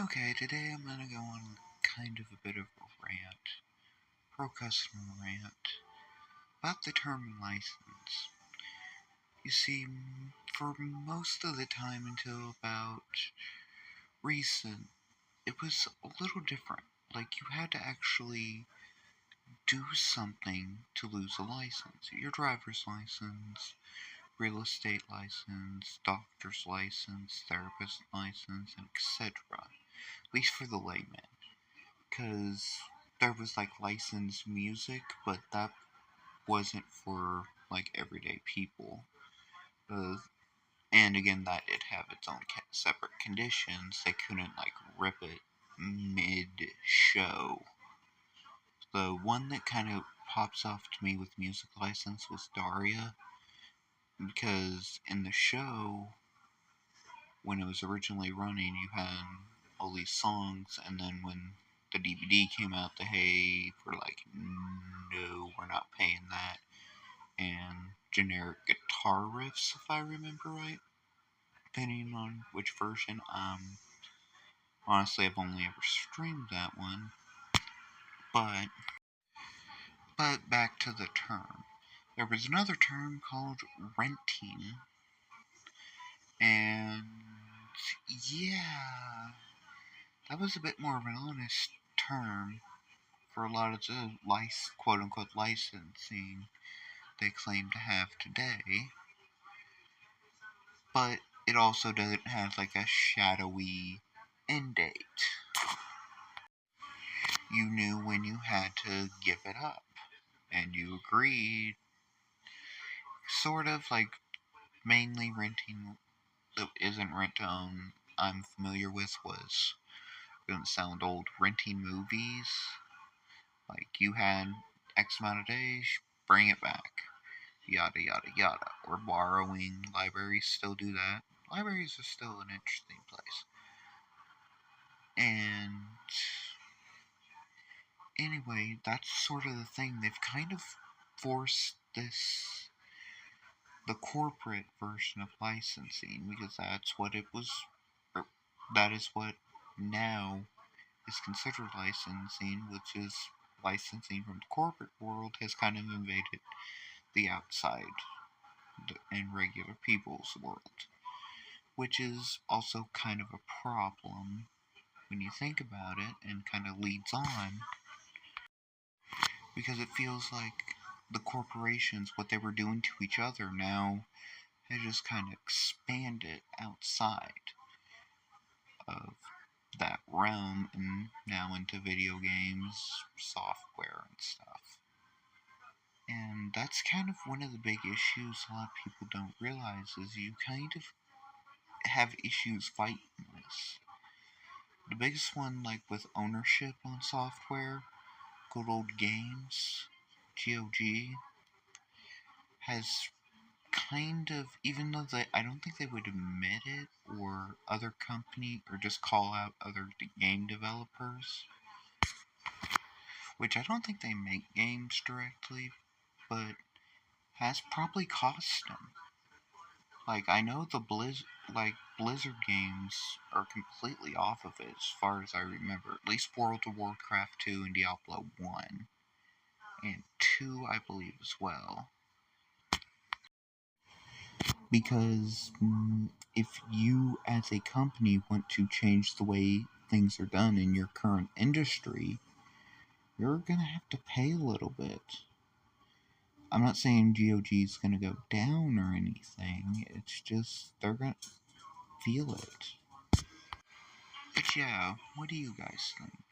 Okay, today I'm gonna go on kind of a bit of a rant, pro-customer rant, about the term license. You see, for most of the time until about recent, it was a little different. Like, you had to actually do something to lose a license. Your driver's license, real estate license, doctor's license, therapist license, and etc. At least for the layman. Because there was like licensed music, but that wasn't for like everyday people. Uh, and again, that did have its own separate conditions. They couldn't like rip it mid-show. The one that kind of pops off to me with music license was Daria, because in the show, when it was originally running, you had all these songs, and then when the DVD came out, hey, we're like, no, we're not paying that, and generic guitar riffs, if I remember right, depending on which version. Honestly, I've only ever streamed that one, but back to the term. There was another term called renting, and yeah, that was a bit more of an honest term for a lot of the quote-unquote licensing they claim to have today, but it also doesn't have like a shadowy end date. You knew when you had to give it up, and you agreed, sort of like mainly renting that isn't rent to own I'm familiar with was, doesn't sound old, renting movies. Like, you had X amount of days, bring it back, yada yada yada. Or borrowing, libraries still do that. Libraries are still an interesting place. And anyway, that's sort of the thing. They've kind of forced the corporate version of licensing, because that's what it was, or that is what now is considered licensing, which is licensing from the corporate world has kind of invaded the outside and regular people's world, which is also kind of a problem when you think about it, and kind of leads on, because it feels like the corporations, what they were doing to each other, now has just kind of expanded outside of that realm and now into video games, software, and stuff. And that's kind of one of the big issues a lot of people don't realize, is you kind of have issues fighting this. The biggest one, like with ownership on software, good old games, GOG, has kind of, even though I don't think they would admit it, or other company, or just call out other game developers, which I don't think they make games directly, but has probably cost them. Like, I know the Blizzard games are completely off of it, as far as I remember. At least World of Warcraft 2 and Diablo 1. And 2, I believe, as well. Because if you, as a company, want to change the way things are done in your current industry, you're gonna have to pay a little bit. I'm not saying GOG is gonna go down or anything, it's just they're gonna feel it. But yeah, what do you guys think?